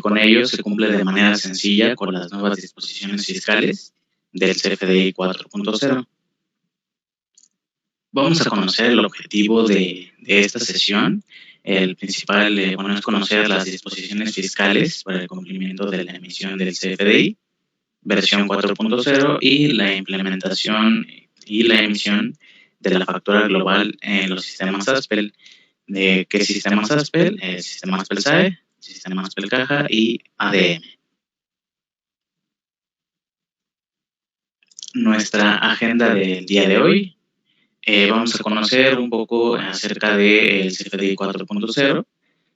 Con ello se cumple de manera sencilla con las nuevas disposiciones fiscales del CFDI 4.0. Vamos a conocer el objetivo de esta sesión. El principal es conocer las disposiciones fiscales para el cumplimiento de la emisión del CFDI, versión 4.0, y la implementación y la emisión de la factura global en los sistemas ASPEL. ¿De qué sistemas ASPEL? El sistema ASPEL-SAE, sistema ASPEL-Caja y ADM. Nuestra agenda del día de hoy. Vamos a conocer un poco acerca del CFDI 4.0,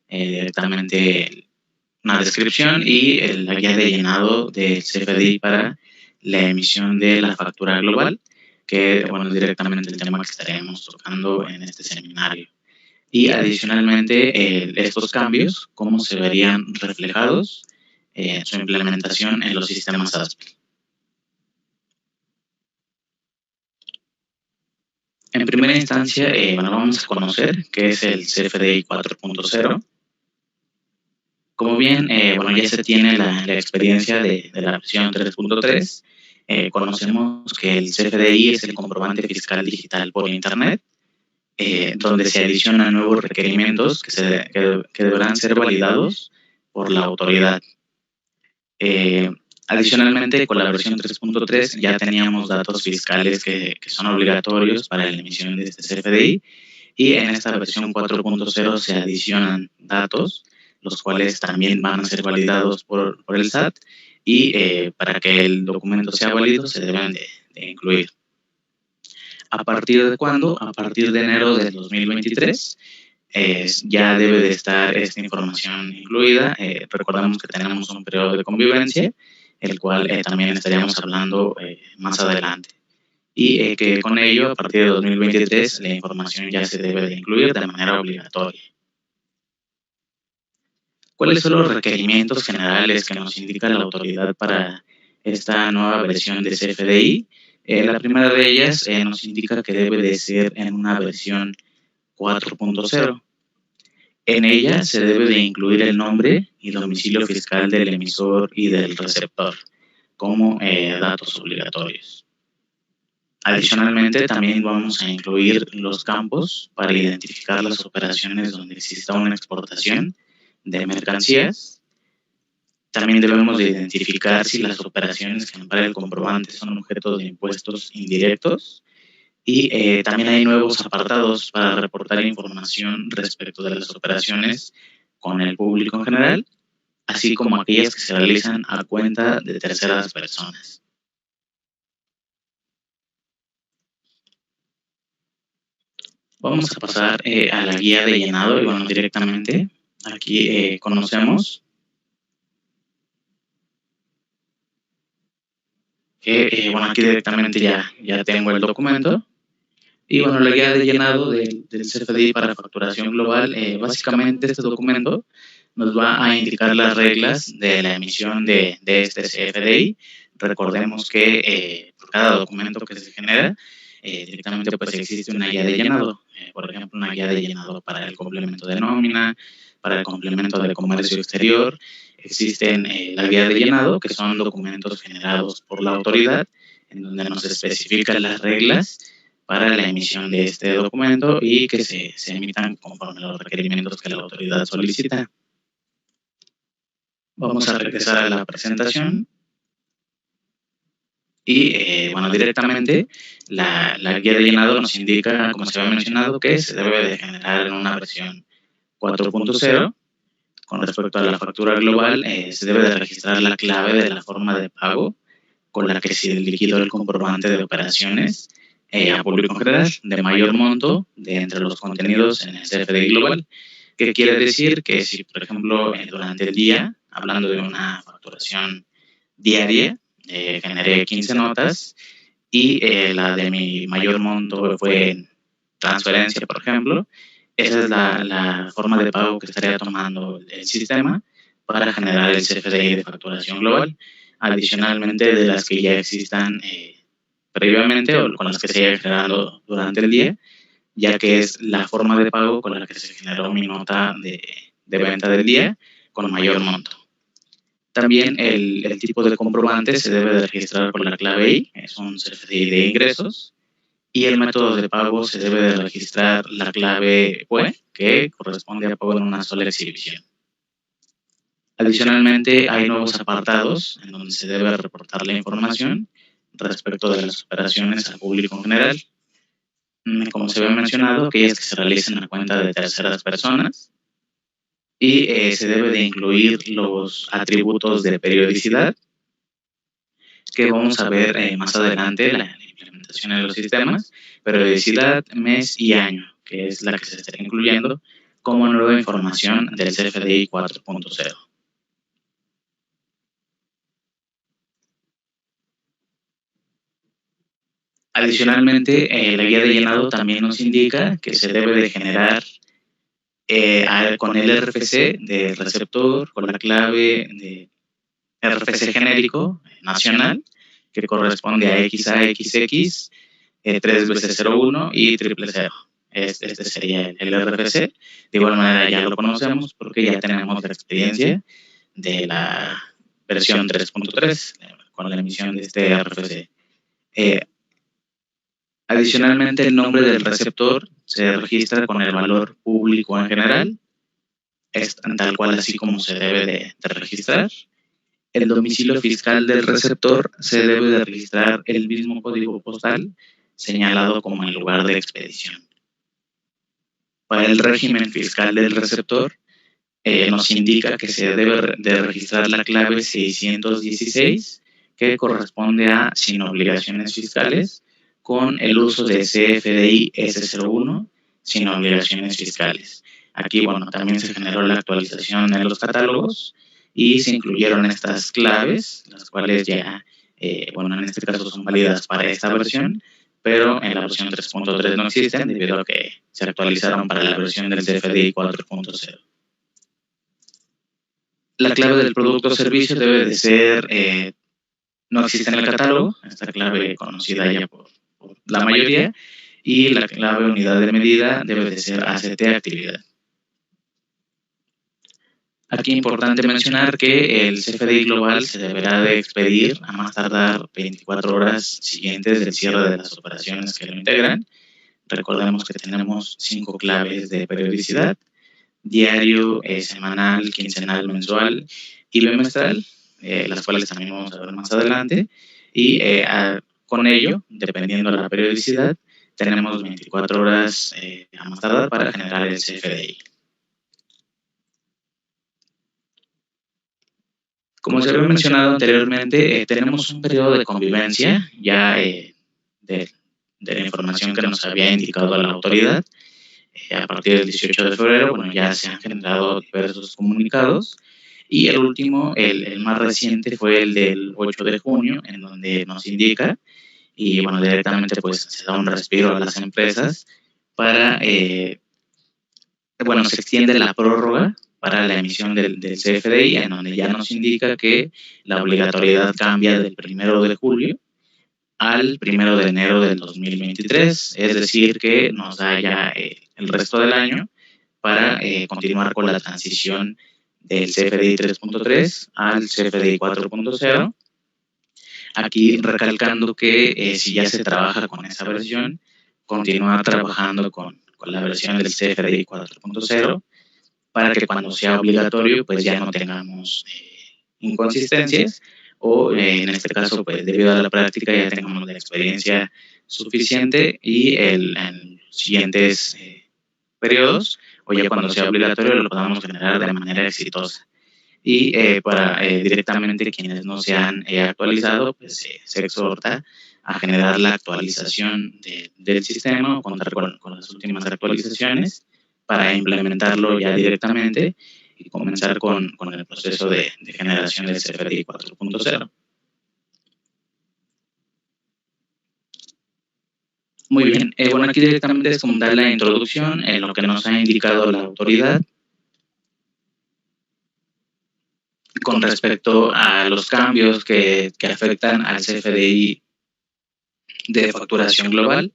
directamente una descripción y la guía de llenado del CFDI para la emisión de la factura global, que es directamente el tema que estaremos tocando en este seminario. Y adicionalmente, estos cambios, cómo se verían reflejados en su implementación en los sistemas ASPEL. En primera instancia, vamos a conocer qué es el CFDI 4.0. Como bien, ya se tiene la experiencia de la versión 3.3, conocemos que el CFDI es el comprobante fiscal digital por Internet, donde se adicionan nuevos requerimientos que deberán ser validados por la autoridad. Adicionalmente, con la versión 3.3 ya teníamos datos fiscales que son obligatorios para la emisión de este CFDI, y en esta versión 4.0 se adicionan datos, los cuales también van a ser validados por el SAT, y para que el documento sea válido se deben de incluir. ¿A partir de cuándo? A partir de enero del 2023 ya debe de estar esta información incluida. Recordemos que tenemos un periodo de convivencia, el cual también estaríamos hablando más adelante. Y que con ello, a partir de 2023, la información ya se debe de incluir de manera obligatoria. ¿Cuáles son los requerimientos generales que nos indica la autoridad para esta nueva versión de CFDI? La primera de ellas nos indica que debe de ser en una versión 4.0. En ella se debe de incluir el nombre y domicilio fiscal del emisor y del receptor como datos obligatorios. Adicionalmente, también vamos a incluir los campos para identificar las operaciones donde exista una exportación de mercancías. También debemos de identificar si las operaciones que ampara el comprobante son objeto de impuestos indirectos. Y también hay nuevos apartados para reportar información respecto de las operaciones con el público en general, así como aquellas que se realizan a cuenta de terceras personas. Vamos a pasar a la guía de llenado y directamente aquí conocemos que aquí directamente ya tengo el documento. Y la guía de llenado del CFDI para facturación global, básicamente este documento nos va a indicar las reglas de la emisión de este CFDI. Recordemos que por cada documento que se genera, directamente pues existe una guía de llenado. Por ejemplo, una guía de llenado para el complemento de nómina, para el complemento de comercio exterior. Existen la guía de llenado, que son documentos generados por la autoridad, en donde nos especifican las reglas para la emisión de este documento y que se emitan conforme a los requerimientos que la autoridad solicita. Vamos a regresar a la presentación y, directamente la guía de llenado nos indica, como se había mencionado, que se debe de generar en una versión 4.0. Con respecto a la factura global, se debe de registrar la clave de la forma de pago con la que se liquidó el comprobante de operaciones a público en general de mayor monto de entre los contenidos en el CFDI global. ¿Qué quiere decir? Que si, por ejemplo, durante el día, hablando de una facturación diaria, generé 15 notas y la de mi mayor monto fue en transferencia, por ejemplo, esa es la forma de pago que estaría tomando el sistema para generar el CFDI de facturación global. Adicionalmente, de las que ya existan previamente o con las que se haya generado durante el día, ya que es la forma de pago con la que se generó mi nota de venta del día con mayor monto. También el tipo de comprobante se debe de registrar con la clave I, es un CFDI de ingresos, y el método de pago se debe de registrar la clave PUE, que corresponde a pago en una sola exhibición. Adicionalmente, hay nuevos apartados en donde se debe reportar la información respecto de las operaciones al público en general. Como se había mencionado, aquellas que se realicen a cuenta de terceras personas, y se debe de incluir los atributos de periodicidad que vamos a ver más adelante, la implementación de los sistemas, periodicidad, mes y año, que es la que se está incluyendo como nueva información del CFDI 4.0. Adicionalmente, la guía de llenado también nos indica que se debe de generar con el RFC de receptor, con la clave de RFC genérico nacional, que corresponde a XAXX, 3 veces 01 y 000. Este sería el RFC. De igual manera ya lo conocemos porque ya tenemos la experiencia de la versión 3.3 con la emisión de este RFC. Adicionalmente, el nombre del receptor se registra con el valor público en general, es tal cual así como se debe de registrar. El domicilio fiscal del receptor se debe de registrar el mismo código postal señalado como el lugar de expedición. Para el régimen fiscal del receptor, nos indica que se debe de registrar la clave 616, que corresponde a sin obligaciones fiscales, con el uso de CFDI S01 sin obligaciones fiscales. Aquí, bueno, también se generó la actualización en los catálogos y se incluyeron estas claves, las cuales ya, bueno, en este caso son válidas para esta versión, pero en la versión 3.3 no existen debido a que se actualizaron para la versión del CFDI 4.0. La clave del producto o servicio debe de ser, no existe en el catálogo, esta clave conocida ya por la mayoría, y la clave unidad de medida debe de ser ACT actividad. Aquí es importante mencionar que el CFDI global se deberá de expedir a más tardar 24 horas siguientes del cierre de las operaciones que lo integran. Recordemos que tenemos 5 claves de periodicidad: diario, semanal, quincenal, mensual y bimestral, las cuales también vamos a ver más adelante. Y con ello, dependiendo de la periodicidad, tenemos 24 horas a más tardar para generar el CFDI. Como se había mencionado anteriormente, tenemos un periodo de convivencia ya de la información que nos había indicado la autoridad. A partir del 18 de febrero, bueno, ya se han generado diversos comunicados, y el último, el más reciente, fue el del 8 de junio, en donde nos indica, y bueno, directamente pues se da un respiro a las empresas para, bueno, se extiende la prórroga para la emisión del CFDI, en donde ya nos indica que la obligatoriedad cambia del 1 de julio al 1 de enero del 2023, es decir, que nos da ya el resto del año para continuar con la transición del CFDI 3.3 al CFDI 4.0. Aquí recalcando que si ya se trabaja con esa versión, continuar trabajando con la versión del CFDI 4.0 para que cuando sea obligatorio pues ya no tengamos inconsistencias, o en este caso pues debido a la práctica ya tengamos la experiencia suficiente y en siguientes periodos, o ya cuando sea obligatorio, lo podamos generar de manera exitosa. Y para directamente quienes no se han actualizado, pues se exhorta a generar la actualización del sistema o contar con las últimas actualizaciones para implementarlo ya directamente y comenzar con el proceso de generación del CFDI 4.0. Muy bien, bueno, aquí directamente es como dar la introducción en lo que nos ha indicado la autoridad con respecto a los cambios que afectan al CFDI de facturación global.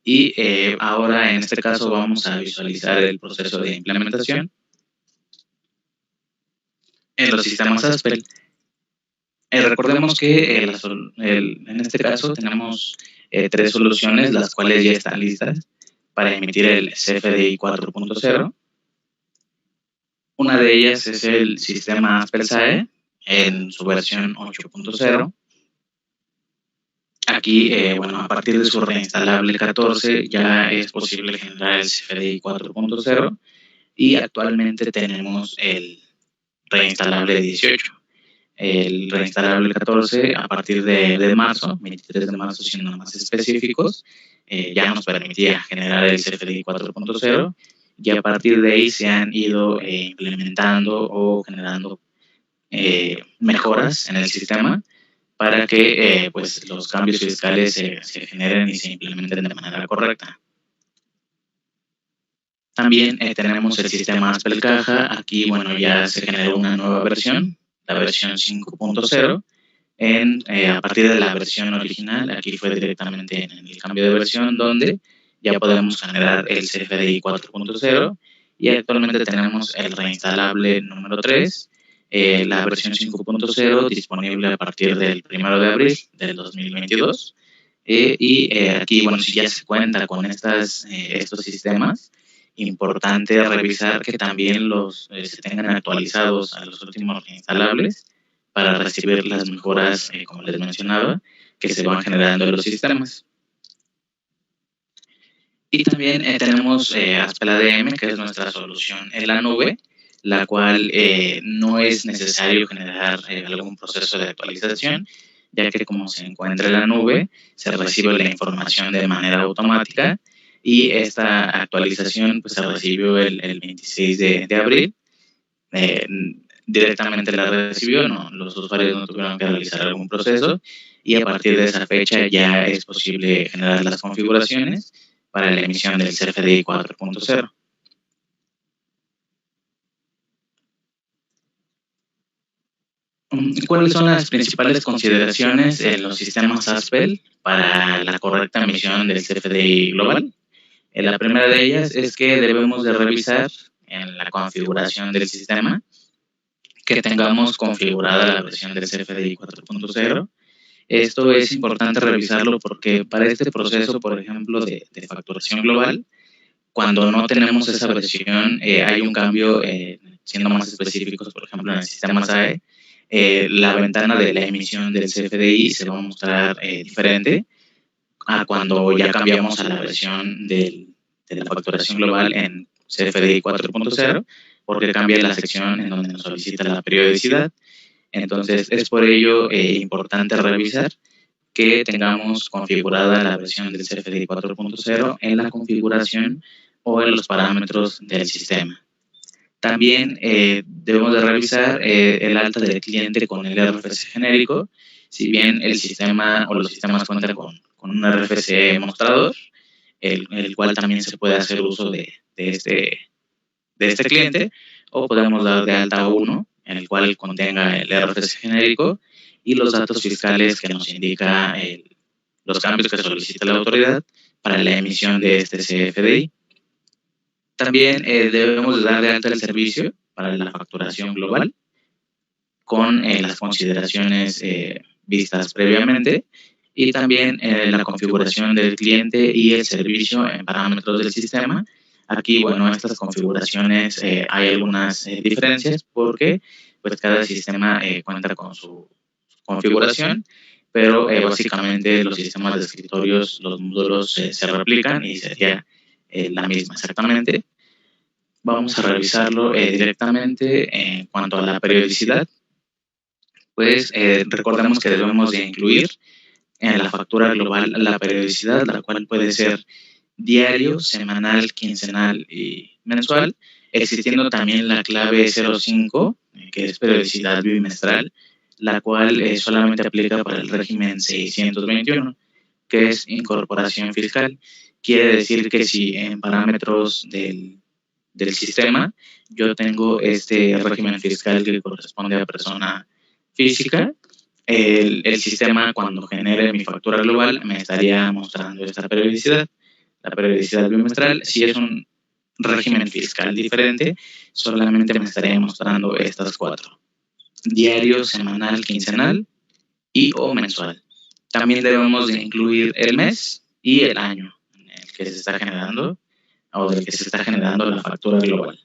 Y ahora en este caso vamos a visualizar el proceso de implementación en los sistemas ASPEL. Recordemos que en este caso tenemos 3 soluciones, las cuales ya están listas para emitir el CFDI 4.0. Una de ellas es el sistema ASPEL-SAE en su versión 8.0. Aquí, a partir de su reinstalable 14 ya es posible generar el CFDI 4.0 y actualmente tenemos el reinstalable 18. El reinstalable 14 a partir de marzo, 23 de marzo siendo más específicos, ya nos permitía generar el CFDI 4.0 y a partir de ahí se han ido implementando o generando mejoras en el sistema para que pues los cambios fiscales se generen y se implementen de manera correcta. También tenemos el sistema ASPEL-Caja. Aquí, ya se generó una nueva versión, la versión 5.0. A partir de la versión original, aquí fue directamente en el cambio de versión donde ya podemos generar el CFDI 4.0 y actualmente tenemos el reinstalable número 3, la versión 5.0 disponible a partir del 1 de abril del 2022. Aquí, si ya se cuenta con estos sistemas, importante revisar que también se tengan actualizados a los últimos reinstalables para recibir las mejoras, como les mencionaba, que se van generando en los sistemas. Y también tenemos ASPEL ADM, que es nuestra solución en la nube, la cual no es necesario generar algún proceso de actualización, ya que como se encuentra en la nube, se recibe la información de manera automática y esta actualización pues, se recibió el 26 de abril. Directamente la recibió, los usuarios no tuvieron que realizar algún proceso y a partir de esa fecha ya es posible generar las configuraciones para la emisión del CFDI 4.0. ¿Cuáles son las principales consideraciones en los sistemas ASPEL para la correcta emisión del CFDI global? La primera de ellas es que debemos de revisar en la configuración del sistema que tengamos configurada la versión del CFDI 4.0. Esto es importante revisarlo porque para este proceso, por ejemplo, de facturación global, cuando no tenemos esa versión, hay un cambio, siendo más específicos, por ejemplo, en el sistema SAE, la ventana de la emisión del CFDI se va a mostrar diferente a cuando ya cambiamos a la versión de la facturación global en CFDI 4.0, porque cambia la sección en donde nos solicita la periodicidad. Entonces, es por ello importante revisar que tengamos configurada la versión del CFDI 4.0 en la configuración o en los parámetros del sistema. También debemos de revisar el alta del cliente con el RFC genérico. Si bien el sistema o los sistemas cuentan con un RFC mostrador, el cual también se puede hacer uso de este cliente, o podemos dar de alta uno, en el cual contenga el RFC genérico y los datos fiscales que nos indica los cambios que solicita la autoridad para la emisión de este CFDI. También debemos dar de alta el servicio para la facturación global con las consideraciones vistas previamente y también la configuración del cliente y el servicio en parámetros del sistema. Aquí, estas configuraciones hay algunas diferencias porque pues, cada sistema cuenta con su configuración, pero básicamente los sistemas de escritorios, los módulos se replican y sería la misma exactamente. Vamos a revisarlo directamente en cuanto a la periodicidad. Pues recordemos que debemos de incluir en la factura global la periodicidad, la cual puede ser diario, semanal, quincenal y mensual, existiendo también la clave 05, que es periodicidad bimestral, la cual solamente aplica para el régimen 621, que es incorporación fiscal. Quiere decir que si en parámetros del sistema yo tengo este régimen fiscal que corresponde a persona física, el sistema cuando genere mi factura global me estaría mostrando esta periodicidad. La periodicidad bimestral, si es un régimen fiscal diferente, solamente me estaría mostrando estas 4. Diario, semanal, quincenal y o mensual. También debemos de incluir el mes y el año en el que se está generando o del que se está generando la factura global.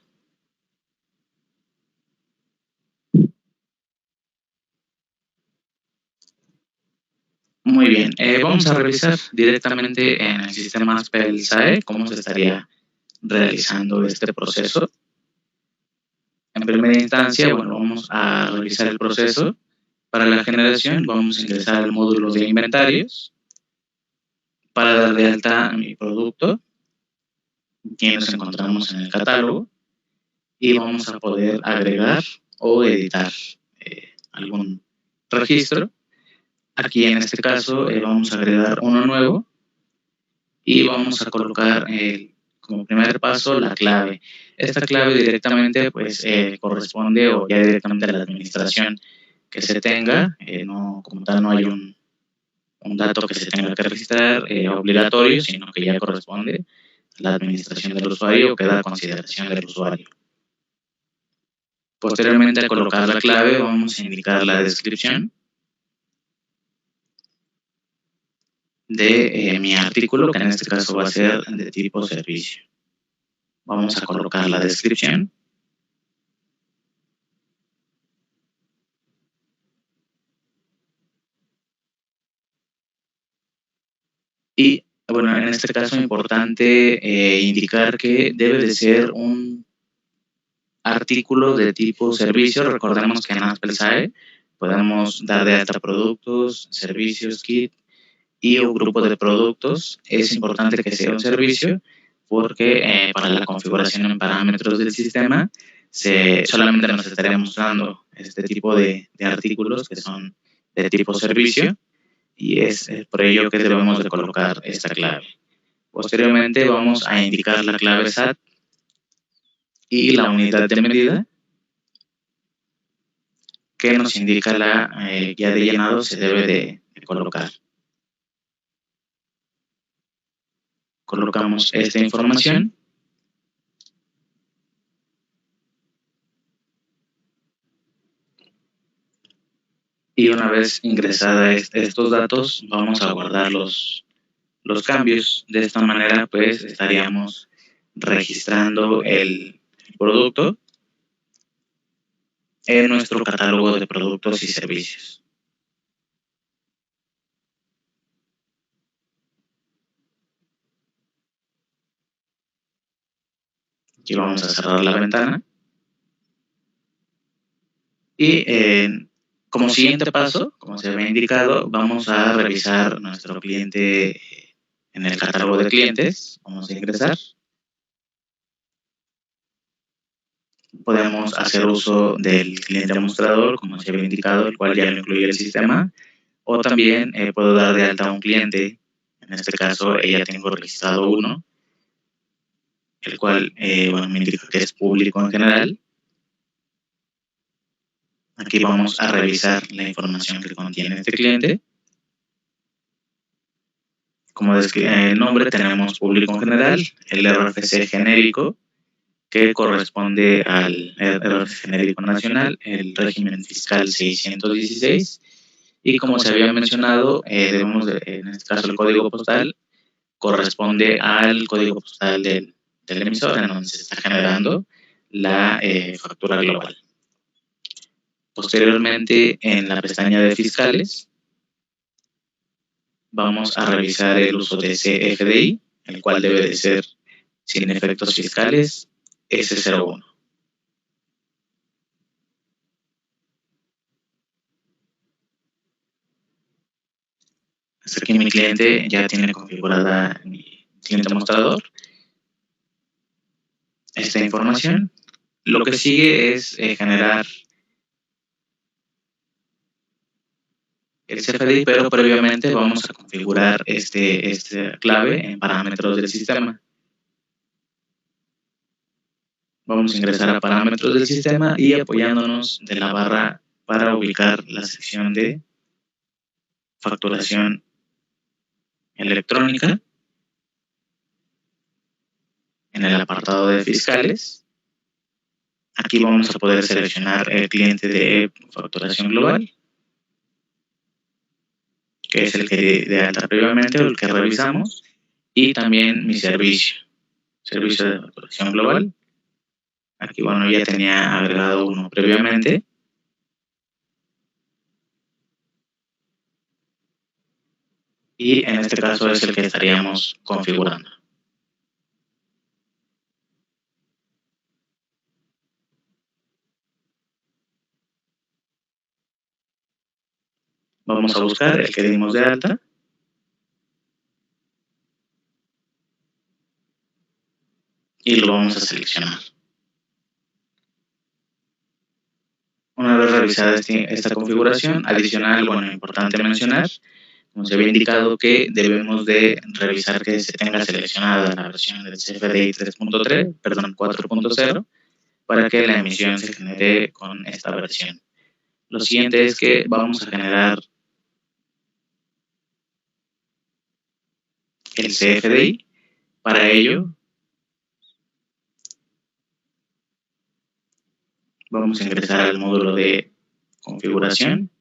Muy bien, vamos a revisar directamente en el sistema SPEL-SAE cómo se estaría realizando este proceso. En primera instancia, bueno, vamos a revisar el proceso. Para la generación vamos a ingresar al módulo de inventarios para dar de alta mi producto, que nos encontramos en el catálogo, y vamos a poder agregar o editar algún registro. Aquí en este caso vamos a agregar uno nuevo y vamos a colocar como primer paso la clave. Esta clave directamente pues corresponde o ya directamente a la administración que se tenga, no, como tal no hay un dato que se tenga que registrar obligatorio, sino que ya corresponde a la administración del usuario o queda a consideración del usuario. Posteriormente a colocar la clave vamos a indicar la descripción de mi artículo, que en este caso va a ser de tipo servicio. Vamos a colocar la descripción. Y bueno, en este caso es importante indicar que debe de ser un artículo de tipo servicio. Recordemos que en ASPEL-SAE podemos dar de alta productos, servicios, kit y un grupo de productos. Es importante que sea un servicio porque para la configuración en parámetros del sistema solamente nos estaría mostrando este tipo de artículos que son de tipo servicio, y es por ello que debemos de colocar esta clave. Posteriormente vamos a indicar la clave SAT y la unidad de medida que nos indica la guía de llenado se debe de colocar. Colocamos esta información y una vez ingresada estos datos vamos a guardar los cambios. De esta manera pues estaríamos registrando el producto en nuestro catálogo de productos y servicios. Aquí vamos a cerrar la ventana y como siguiente paso, como se había indicado, vamos a revisar nuestro cliente en el catálogo de clientes. Vamos a ingresar. Podemos hacer uso del cliente mostrador, como se había indicado, el cual ya lo incluye el sistema. O también puedo dar de alta a un cliente. En este caso, ya tengo registrado uno, el cual me indica que es público en general. Aquí vamos a revisar la información que contiene este cliente. Como el nombre tenemos público en general, el RFC genérico, que corresponde al RFC genérico nacional, el régimen fiscal 616, y como se había mencionado, en este caso el código postal corresponde al código postal del emisor en donde se está generando la factura global. Posteriormente, en la pestaña de fiscales, vamos a revisar el uso de CFDI, el cual debe de ser sin efectos fiscales S01. Hasta aquí mi cliente ya tiene configurada mi cliente mostrador. Esta información. Lo que sigue es generar el CFDI, pero previamente vamos a configurar esta clave en parámetros del sistema. Vamos a ingresar a parámetros del sistema y apoyándonos de la barra para ubicar la sección de facturación electrónica en el apartado de fiscales. Aquí vamos a poder seleccionar el cliente de facturación global que es el que di de alta previamente o el que revisamos, y también mi servicio de facturación global. Aquí, bueno, ya tenía agregado uno previamente. Y en este caso es el que estaríamos configurando. Vamos a buscar el que dimos de alta. Y lo vamos a seleccionar. Una vez revisada esta configuración, adicional, bueno, importante mencionar, como se había indicado que debemos de revisar que se tenga seleccionada la versión del CFDI 3.3, perdón, 4.0, para que la emisión se genere con esta versión. Lo siguiente es que vamos a generar el CFDI. Para ello, vamos a ingresar al módulo de configuración.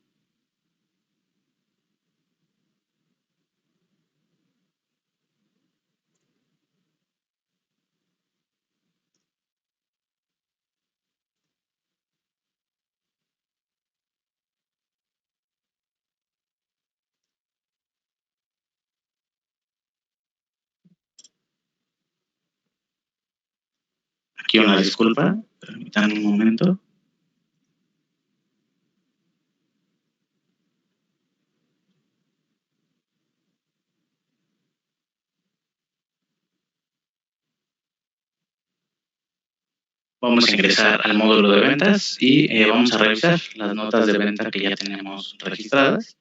Aquí una disculpa, permítanme un momento. Vamos a ingresar al módulo de ventas y vamos a revisar las notas de venta que ya tenemos registradas.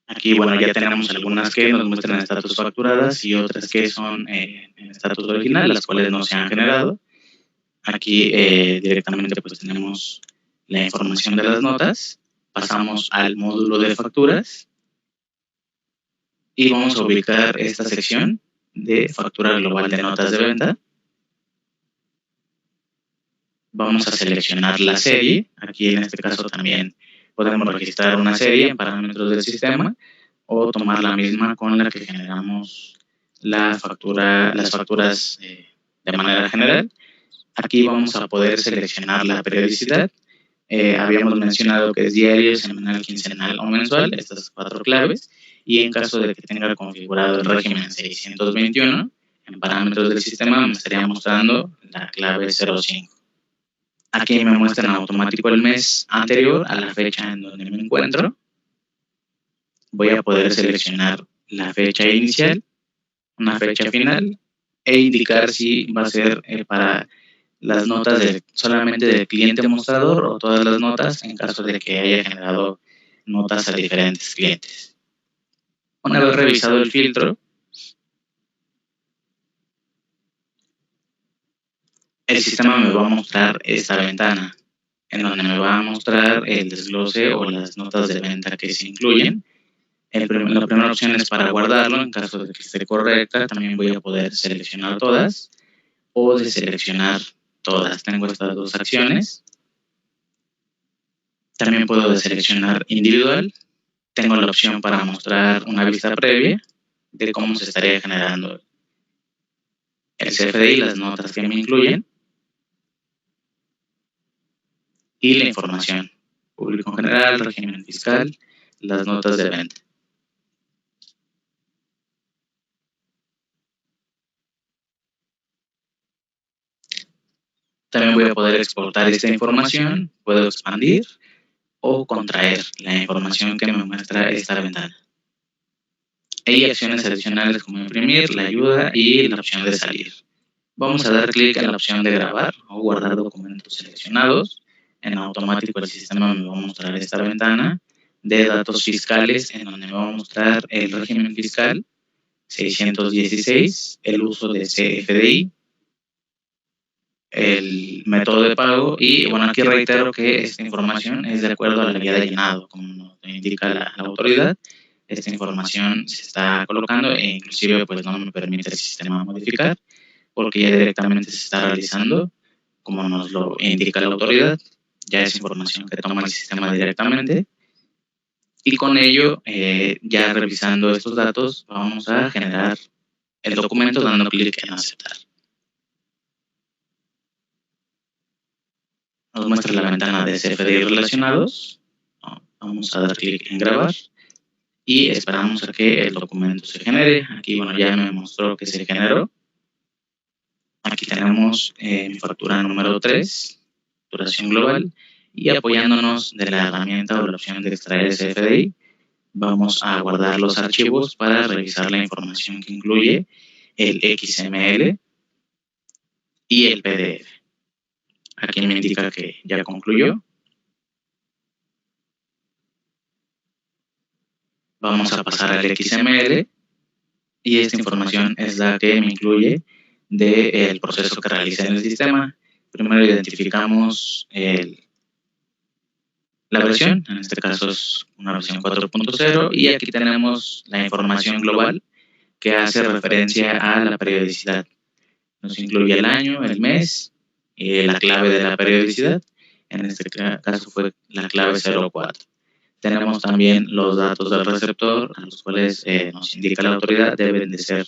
Aquí, bueno, ya tenemos algunas que nos muestran estatus facturadas y otras que son en estatus original, las cuales no se han generado. Aquí directamente pues tenemos la información de las notas. Pasamos al módulo de facturas y vamos a ubicar esta sección de factura global de notas de venta. Vamos a seleccionar la serie. Aquí en este caso también podemos registrar una serie en parámetros del sistema o tomar la misma con la que generamos las facturas de manera general. Aquí vamos a poder seleccionar la periodicidad. Habíamos mencionado que es diario, semanal, quincenal o mensual, estas 4 claves. Y en caso de que tenga configurado el régimen 621, en parámetros del sistema me estaría mostrando la clave 05. Aquí me muestra en automático el mes anterior a la fecha en donde me encuentro. Voy a poder seleccionar la fecha inicial, una fecha final e indicar si va a ser para las notas solamente del cliente mostrador o todas las notas en caso de que haya generado notas a diferentes clientes. Una vez revisado el filtro, el sistema me va a mostrar esta ventana en donde me va a mostrar el desglose o las notas de venta que se incluyen. La primera opción es para guardarlo, en caso de que esté correcta, también voy a poder seleccionar todas o deseleccionar todas. Tengo estas dos acciones. También puedo deseleccionar individual. Tengo la opción para mostrar una vista previa de cómo se estaría generando el CFDI, las notas que me incluyen y la información, público en general, régimen fiscal, las notas de venta. También voy a poder exportar esta información, puedo expandir o contraer la información que me muestra esta ventana. Hay acciones adicionales como imprimir, la ayuda y la opción de salir. Vamos a dar clic en la opción de grabar o guardar documentos seleccionados. En automático el sistema me va a mostrar esta ventana de datos fiscales en donde me va a mostrar el régimen fiscal 616, el uso de CFDI, el método de pago y bueno, aquí reitero que esta información es de acuerdo a la guía de llenado, como nos indica la autoridad. Esta información se está colocando e inclusive pues no me permite el sistema modificar porque ya directamente se está realizando como nos lo indica la autoridad. ya es información que toma el sistema directamente. Y con ello, ya revisando estos datos, vamos a generar el documento dando clic en aceptar. Nos muestra la ventana de CFDI relacionados. Vamos a dar clic en grabar y esperamos a que el documento se genere. Aquí, bueno, ya me mostró que se generó. Aquí tenemos mi factura número 3, facturación global, y apoyándonos de la herramienta o la opción de extraer CFDI, vamos a guardar los archivos para revisar la información que incluye el XML y el PDF. Aquí me indica que ya concluyó. Vamos a pasar al XML y esta información es la que me incluye del proceso que realicé en el sistema. Primero identificamos la versión, en este caso es una versión 4.0, y aquí tenemos la información global que hace referencia a la periodicidad. Nos incluye el año, el mes y la clave de la periodicidad. En este caso fue la clave 04. Tenemos también los datos del receptor, a los cuales nos indica la autoridad, deben de ser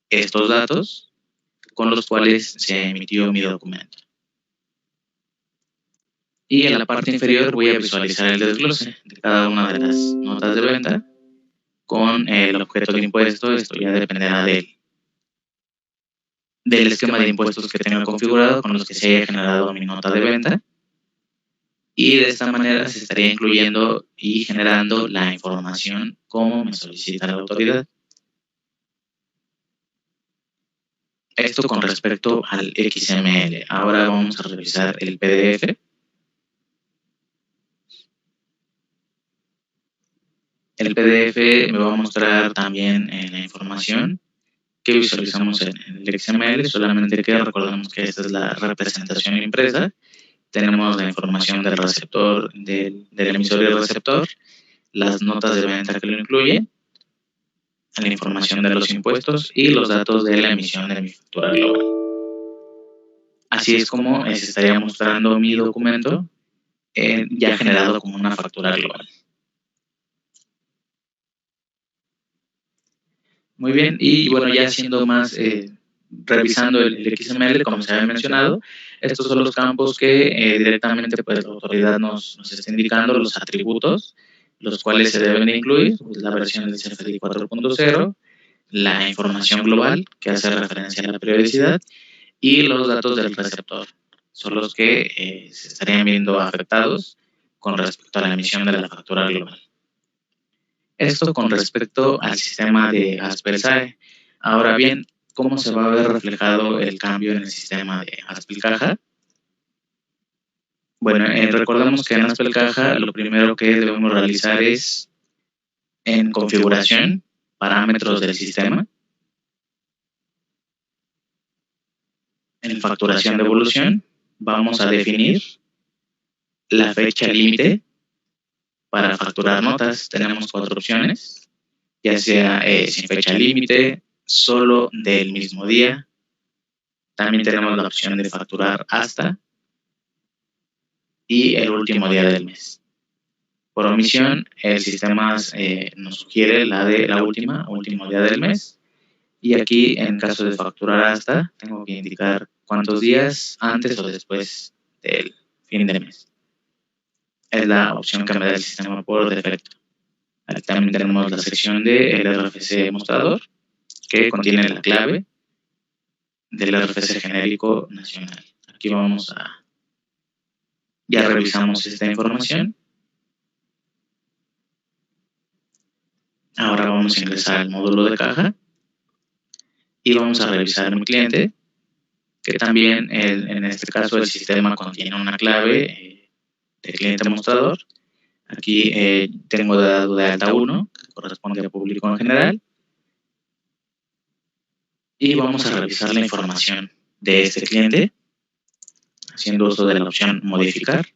estos datos con los cuales se emitió mi documento. Y en la parte inferior voy a visualizar el desglose de cada una de las notas de venta con el objeto de impuesto. Esto ya dependerá del esquema de impuestos que tenga configurado con los que se haya generado mi nota de venta. Y de esta manera se estaría incluyendo y generando la información como me solicita la autoridad. Esto con respecto al XML. Ahora vamos a revisar el PDF. El PDF me va a mostrar también la información que visualizamos en el XML, solamente que recordemos que esta es la representación impresa. Tenemos la información del receptor, del emisor y receptor, las notas de venta que lo incluye, la información de los impuestos y los datos de la emisión de mi factura global. Así es como se estaría mostrando mi documento ya generado como una factura global. Muy bien, y bueno, ya siendo más, revisando el XML, como se había mencionado, estos son los campos que directamente pues, la autoridad nos está indicando, los atributos, los cuales se deben de incluir, pues, la versión del CFDI 4.0, la información global, que hace referencia a la periodicidad, y los datos del receptor, son los que se estarían viendo afectados con respecto a la emisión de la factura global. Esto con respecto al sistema de Aspel-SAE. Ahora bien, ¿cómo se va a ver reflejado el cambio en el sistema de Aspel-Caja? Bueno, recordemos que en Aspel-Caja lo primero que debemos realizar es en configuración, parámetros del sistema, en facturación de evolución, vamos a definir la fecha límite para facturar notas. Tenemos 4 opciones, ya sea sin fecha límite, solo del mismo día. También tenemos la opción de facturar hasta y el último día del mes. Por omisión, el sistema nos sugiere la de la último día del mes. Y aquí, en caso de facturar hasta, tengo que indicar cuántos días antes o después del fin de mes. Es la opción que me da el sistema por defecto. Aquí también tenemos la sección del RFC mostrador, que contiene la clave del RFC genérico nacional. Aquí ya revisamos esta información. Ahora vamos a ingresar al módulo de caja y vamos a revisar mi cliente, que también en este caso el sistema contiene una clave de cliente mostrador. Aquí tengo dado de alta 1, que corresponde al público en general. Y vamos a revisar la información de este cliente, haciendo uso de la opción modificar.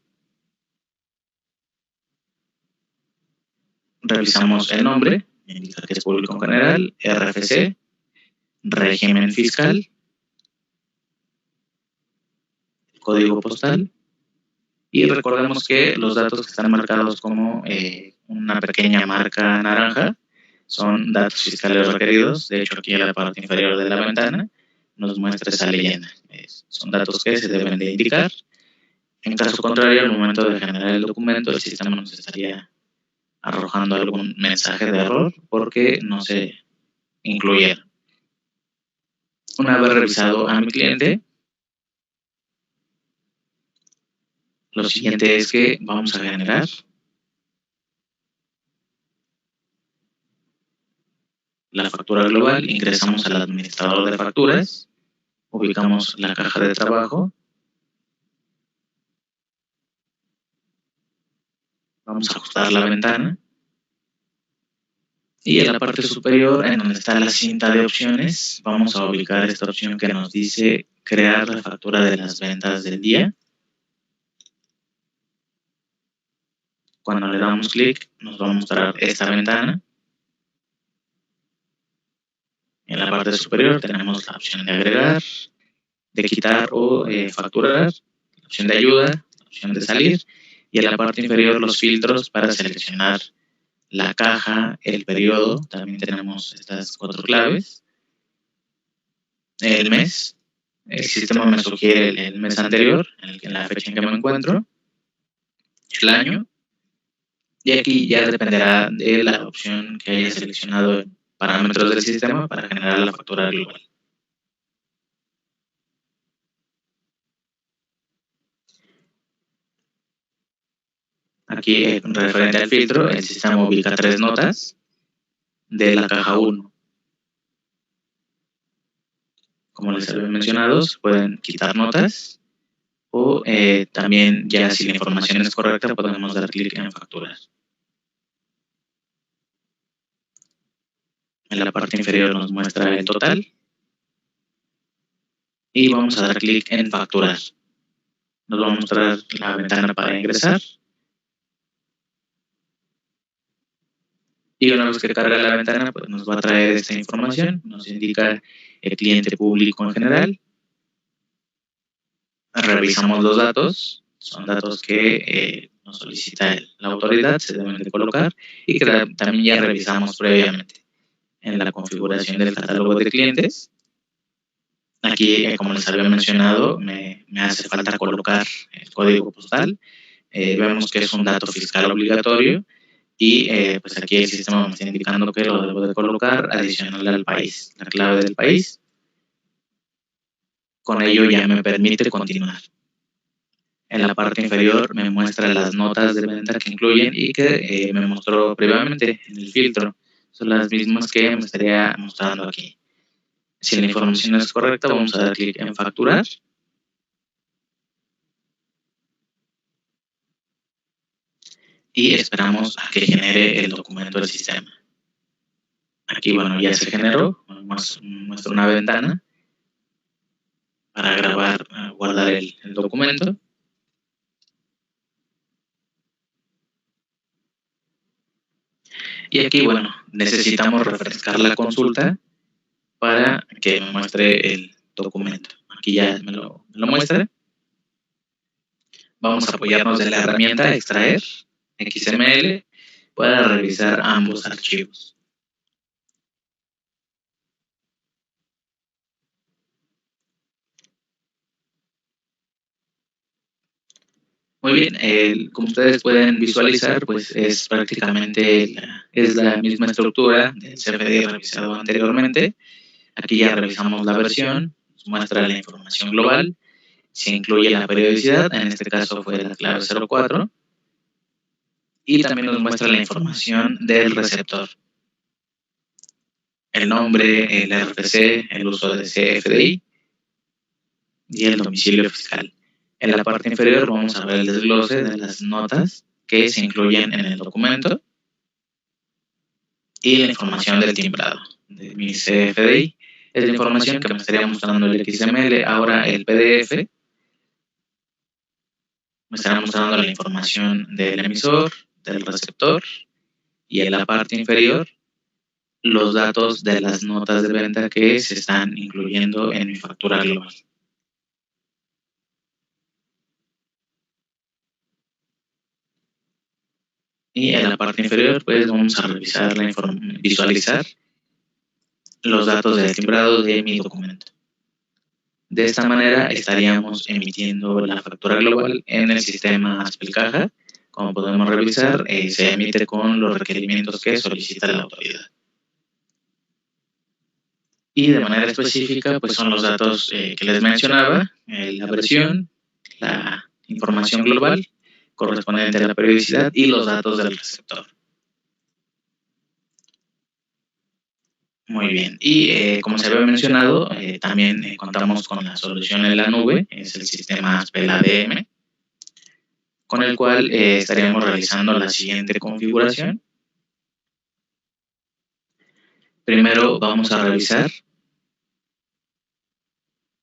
Revisamos el nombre, indica que es público en general, RFC, régimen fiscal, código postal Y recordemos que los datos que están marcados como una pequeña marca naranja son datos fiscales requeridos. De hecho, aquí en la parte inferior de la ventana nos muestra esa leyenda. Son datos que se deben de indicar. En caso contrario, al momento de generar el documento, el sistema nos estaría arrojando algún mensaje de error porque no se incluyeron. Una vez revisado a mi cliente, lo siguiente es que vamos a generar la factura global, ingresamos al administrador de facturas, ubicamos la caja de trabajo, vamos a ajustar la ventana y en la parte superior, en donde está la cinta de opciones, vamos a ubicar esta opción que nos dice crear la factura de las ventas del día. Cuando le damos clic, nos va a mostrar esta ventana. En la parte superior tenemos la opción de agregar, de quitar o facturar, la opción de ayuda, la opción de salir, y en la parte inferior los filtros para seleccionar la caja, el periodo. También tenemos estas 4 claves. El mes, el sistema me sugiere el mes anterior, en la fecha en que me encuentro, el año, y aquí ya dependerá de la opción que haya seleccionado en parámetros del sistema para generar la factura global. Aquí, referente al filtro, el sistema ubica 3 notas de la caja 1. Como les había mencionado, se pueden quitar notas o también, ya si la información es correcta, podemos dar clic en facturar. En la parte inferior nos muestra el total y vamos a dar clic en facturar. Nos va a mostrar la ventana para ingresar. Y una vez que carga la ventana, pues nos va a traer esta información. Nos indica el cliente público en general. Revisamos los datos. Son datos que nos solicita la autoridad, se deben de colocar y que también ya revisamos previamente en la configuración del catálogo de clientes. Aquí, como les había mencionado, me hace falta colocar el código postal. Vemos que es un dato fiscal obligatorio y pues aquí el sistema me está indicando que lo debo de colocar adicional al país, la clave del país. Con ello ya me permite continuar. En la parte inferior me muestra las notas de venta que incluyen y que me mostró previamente en el filtro. Son las mismas que me estaría mostrando aquí. Si la información es correcta, vamos a dar clic en facturar. Y esperamos a que genere el documento del sistema. Aquí, bueno, ya se generó, muestra una ventana para grabar, guardar el documento. Y aquí, bueno, necesitamos refrescar la consulta para que me muestre el documento. Aquí ya me lo muestra. Vamos a apoyarnos de la herramienta extraer XML para revisar ambos archivos. Muy bien, como ustedes pueden visualizar, pues es prácticamente la misma estructura del CFDI revisado anteriormente. Aquí ya revisamos la versión, nos muestra la información global, se incluye la periodicidad, en este caso fue la clave 04, y también nos muestra la información del receptor. El nombre, el RFC, el uso de CFDI y el domicilio fiscal. En la parte inferior vamos a ver el desglose de las notas que se incluyen en el documento y la información del timbrado de mi CFDI. Es la información que me estaría mostrando el XML. Ahora el PDF me estará mostrando la información del emisor, del receptor y en la parte inferior los datos de las notas de venta que se están incluyendo en mi factura global. Y en la parte inferior, pues vamos a revisar visualizar los datos de timbrado de mi documento. De esta manera estaríamos emitiendo la factura global en el sistema Aspelcaja. Como podemos revisar, se emite con los requerimientos que solicita la autoridad. Y de manera específica, pues son los datos que les mencionaba, la versión, la información global correspondiente a la periodicidad y los datos del receptor. Muy bien. Y como se había mencionado, también contamos con la solución en la nube, es el sistema Aspel ADM, con el cual estaríamos realizando la siguiente configuración. Primero vamos a revisar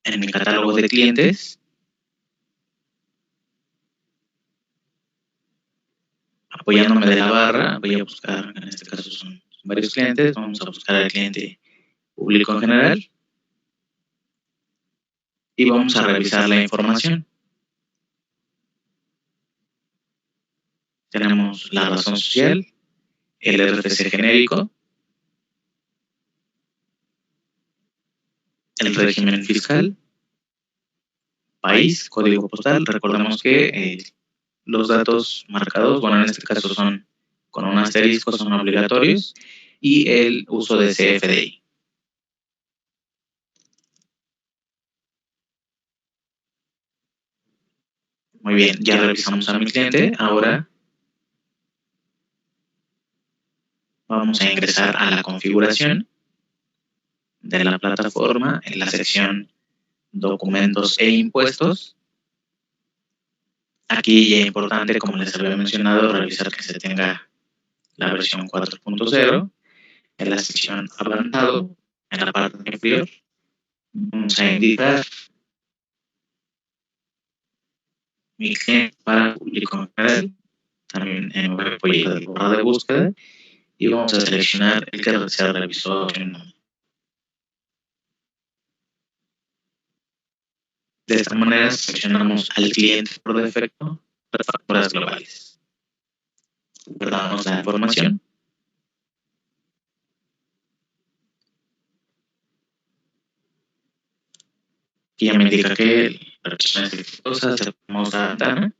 en mi catálogo de clientes, apoyándome de la barra, voy a buscar, en este caso son varios clientes, vamos a buscar al cliente público en general y vamos a revisar la información. Tenemos la razón social, el RFC genérico, el régimen fiscal, país, código postal. Recordemos que los datos marcados, bueno, en este caso son con un asterisco, son obligatorios, y el uso de CFDI. Muy bien, ya revisamos a mi cliente. Ahora vamos a ingresar a la configuración de la plataforma en la sección documentos e impuestos. Aquí ya es importante, como les había mencionado, revisar que se tenga la versión 4.0. En la sección avanzado, en la parte inferior, vamos a indicar mi cliente para público en general. También me voy a apoyar de la barra de búsqueda y vamos a seleccionar el que se revisó. De esta manera seleccionamos al cliente por defecto para facturas globales. Guardamos la información. Y ya me indica que la persona es exitosa, aceptamos la ventana.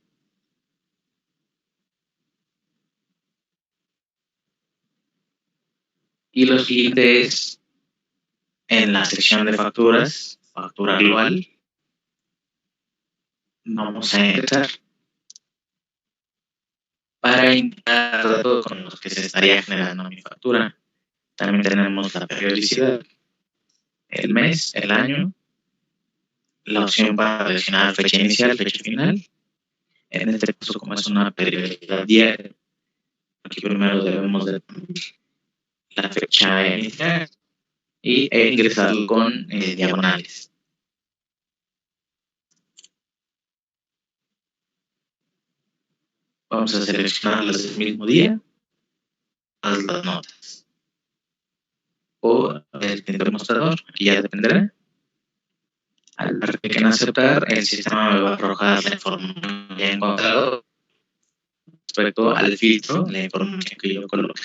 Y lo siguiente es, en la sección de facturas, factura global, vamos a ingresar para indicar datos con los que se estaría generando mi factura. También tenemos la periodicidad, el mes, el año, la opción para seleccionar fecha inicial, fecha final. En este caso, como es una periodicidad diaria, aquí primero debemos de poner la fecha inicial e ingresarlo con diagonales. Vamos a seleccionarlas del mismo día, las notas. O el demostrador, aquí ya dependerá. Al dar clic en aceptar, el sistema me va a arrojar la información que he encontrado respecto al filtro, la información que yo coloque.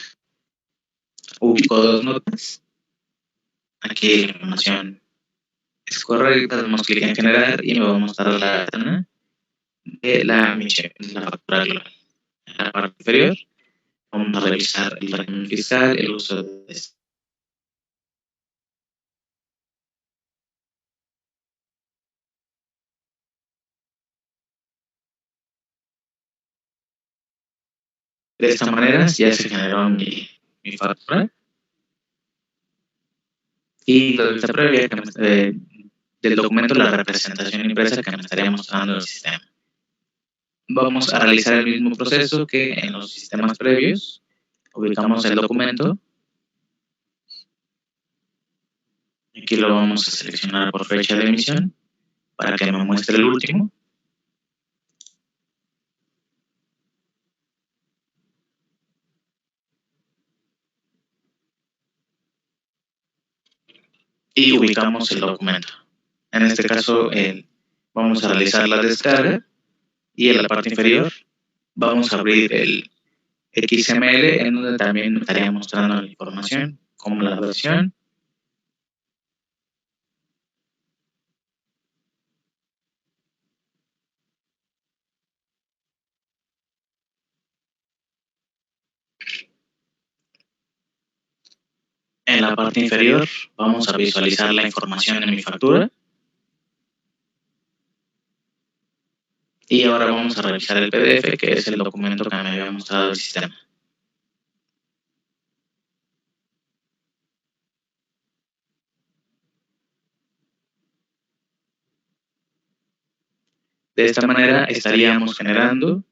Ubico dos notas. Aquí la información es correcta, damos clic en generar y me va a mostrar la ventana de la emisión, la factura global. En la parte inferior vamos a revisar el régimen fiscal, el uso de esta manera ya se generó mi factura. Y la vista previa del documento, la representación impresa que me estaría mostrando el sistema. Vamos a realizar el mismo proceso que en los sistemas previos. Ubicamos el documento. Aquí lo vamos a seleccionar por fecha de emisión para que me muestre el último. Y ubicamos el documento. En este caso, vamos a realizar la descarga y en la parte inferior vamos a abrir XML, en donde también estaría mostrando la información, como la versión. En la parte inferior vamos a visualizar la información de mi factura. Y ahora vamos a revisar el PDF, que es el documento que me había mostrado el sistema. De esta manera estaríamos generando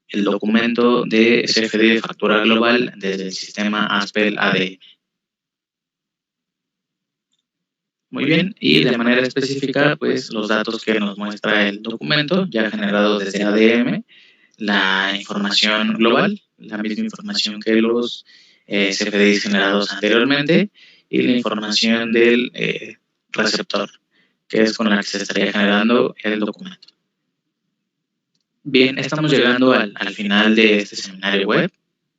el documento de CFDI de factura global desde el sistema Aspel ADM. Muy bien, y de manera específica, pues los datos que nos muestra el documento ya generado desde ADM, la información global, la misma información que los CFDIs generados anteriormente, y la información del receptor, que es con la que se estaría generando el documento. Bien, estamos llegando al final de este seminario web.